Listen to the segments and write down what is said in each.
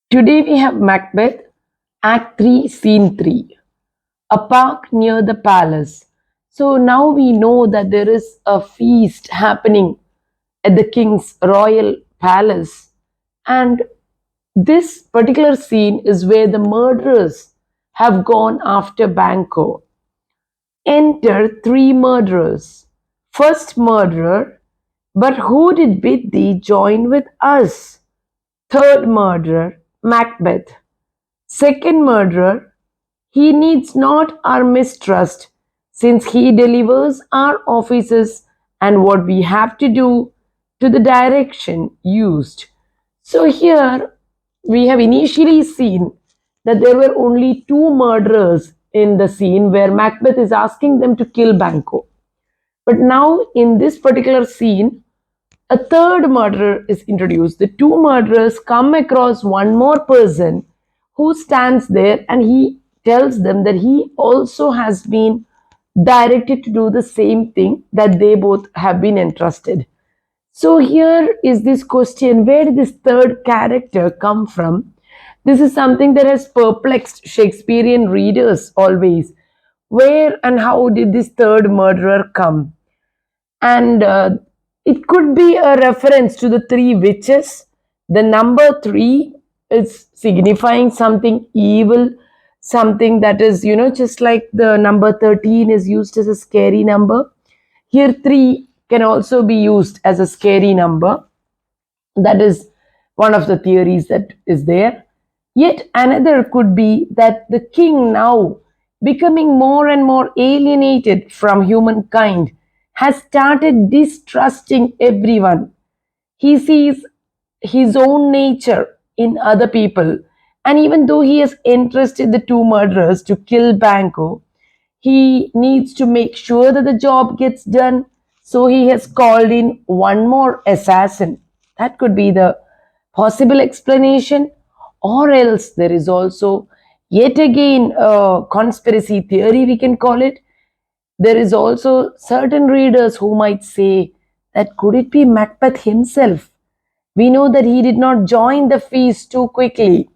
Today we have Macbeth, Act 3, Scene 3, a park near the palace. So now we know that there is a feast happening at the king's royal palace, and this particular scene is where the murderers have gone after Banquo. Enter three murderers. First murderer, but who did bid thee join with us? Third murderer, Macbeth. Second murderer, he needs not our mistrust, since he delivers our offices and what we have to do to the direction used. So here we have initially seen that there were only two murderers in the scene where Macbeth is asking them to kill Banquo. But now in this particular scene, a third murderer is introduced. The two murderers come across one more person who stands there, and he tells them that he also has been directed to do the same thing that they both have been entrusted. So here is this question, where did this third character come from? This is something that has perplexed Shakespearean readers always. Where and how did this third murderer come? And it could be a reference to the three witches. The number three is signifying something evil, something that is, just like the number 13 is used as a scary number. Here, three can also be used as a scary number. That is one of the theories that is there. Yet another could be that the king, now becoming more and more alienated from humankind, has started distrusting everyone. He sees his own nature in other people, and even though he has entrusted the two murderers to kill Banquo, he needs to make sure that the job gets done. So he has called in one more assassin. That could be the possible explanation. Or else there is also yet again a conspiracy theory, we can call it. There is also certain readers who might say that could it be Macbeth himself? We know that he did not join the feast too quickly.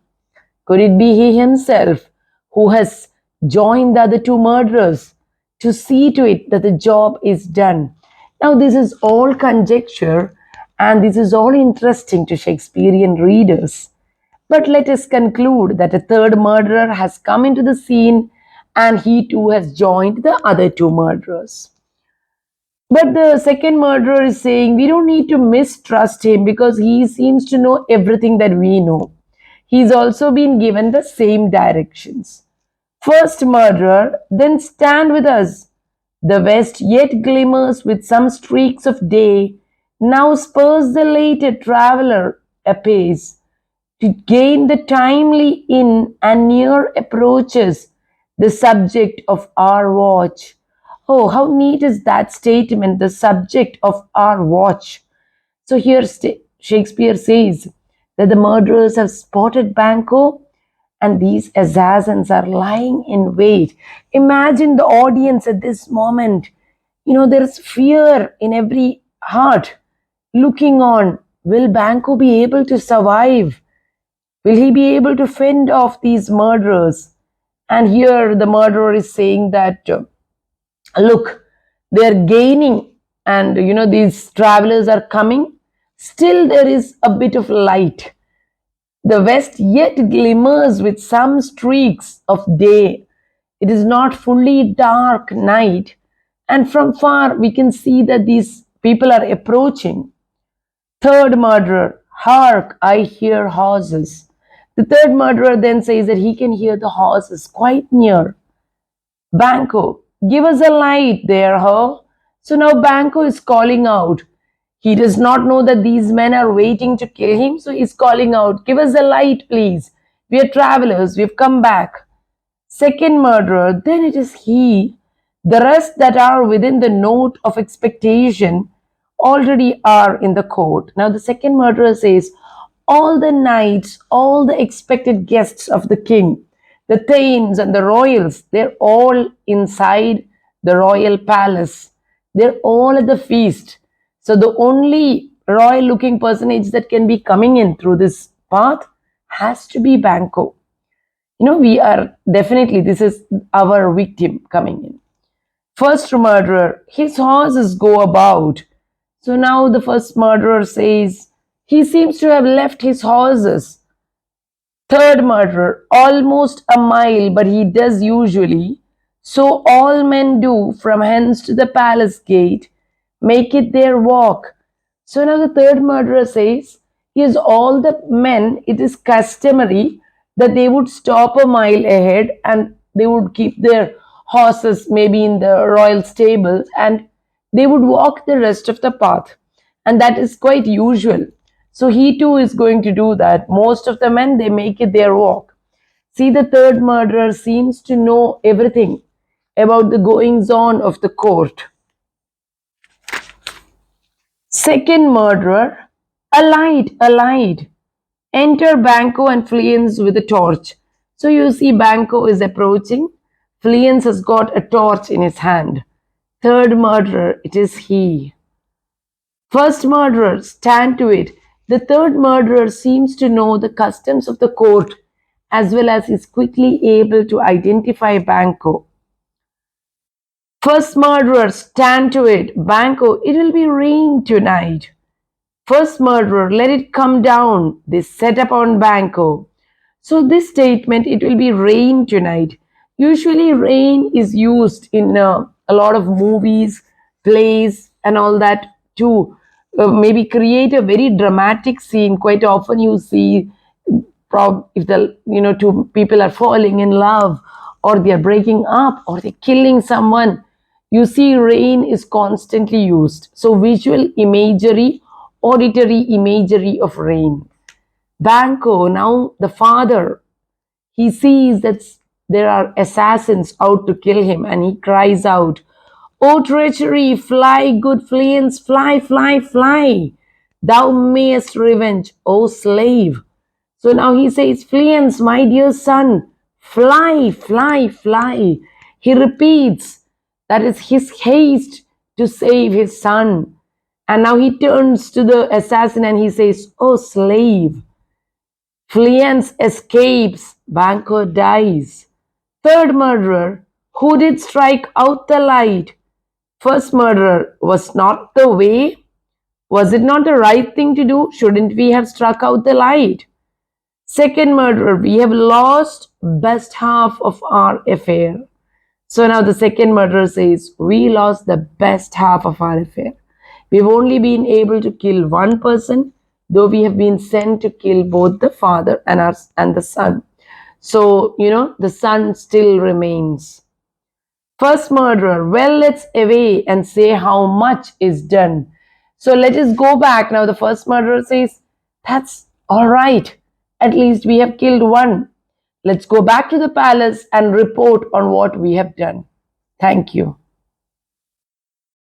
Could it be he himself who has joined the other two murderers to see to it that the job is done? Now, this is all conjecture, and this is all interesting to Shakespearean readers. But let us conclude that a third murderer has come into the scene, and he too has joined the other two murderers. But the second murderer is saying we don't need to mistrust him because he seems to know everything that we know. He's also been given the same directions. First murderer, then stand with us. The west yet glimmers with some streaks of day. Now spurs the later traveller apace to gain the timely in and near approaches the subject of our watch. Oh, how neat is that statement, the subject of our watch. So here Shakespeare says that the murderers have spotted Banquo and these assassins are lying in wait. Imagine the audience at this moment. There is fear in every heart looking on. Will Banquo be able to survive? Will he be able to fend off these murderers? And here the murderer is saying that, look, they're gaining, and these travelers are coming. Still, there is a bit of light. The west yet glimmers with some streaks of day. It is not fully dark night, and from far we can see that these people are approaching. Third murderer, hark, I hear horses. The third murderer then says that he can hear the horses quite near. Banquo, give us a light there, ho. So now Banquo is calling out. He does not know that these men are waiting to kill him, so he's calling out, give us a light, please. We are travelers, we've come back. Second murderer, then it is he. The rest that are within the note of expectation already are in the court. Now the second murderer says, all the knights, all the expected guests of the king, the thanes and the royals, they're all inside the royal palace. They're all at the feast. So the only royal looking personage that can be coming in through this path has to be Banquo. We are definitely, this is our victim coming in. First murderer, his horses go about. So now the first murderer says, he seems to have left his horses. Third murderer, almost a mile, but he does usually. So all men do from hence to the palace gate, make it their walk. So now the third murderer says, yes, all the men, it is customary that they would stop a mile ahead and they would keep their horses maybe in the royal stables and they would walk the rest of the path. And that is quite usual. So he too is going to do that. Most of the men, they make it their walk. See, the third murderer seems to know everything about the goings on of the court. Second murderer, a light. Enter Banquo and Fleance with a torch. So you see Banquo is approaching. Fleance has got a torch in his hand. Third murderer, it is he. First murderer, stand to it. The third murderer seems to know the customs of the court as well as is quickly able to identify Banquo. First murderer, stand to it. Banquo, it will be rain tonight. First murderer, let it come down. They set upon Banquo. So this statement, it will be rain tonight. Usually rain is used in a lot of movies, plays and all that to maybe create a very dramatic scene. Quite often you see if the two people are falling in love or they are breaking up or they're killing someone, you see rain is constantly used. So visual imagery, auditory imagery of rain. Banquo, now the father, he sees that there are assassins out to kill him and he cries out, "O treachery, fly, good Fleance, fly, fly, fly. Thou mayest revenge, O slave." So now he says, "Fleance, my dear son, fly, fly, fly." He repeats, that is his haste to save his son. And now he turns to the assassin and he says, "Oh slave." Fleance escapes, Banquo dies. Third murderer, who did strike out the light? First murderer, was not the way? Was it not the right thing to do? Shouldn't we have struck out the light? Second murderer, we have lost best half of our affair. So now the second murderer says, we lost the best half of our affair. We've only been able to kill one person, though we have been sent to kill both the father and the son. So, the son still remains. First murderer, well, let's away and say how much is done. So let us go back. Now the first murderer says, that's all right. At least we have killed one. Let's go back to the palace and report on what we have done. Thank you.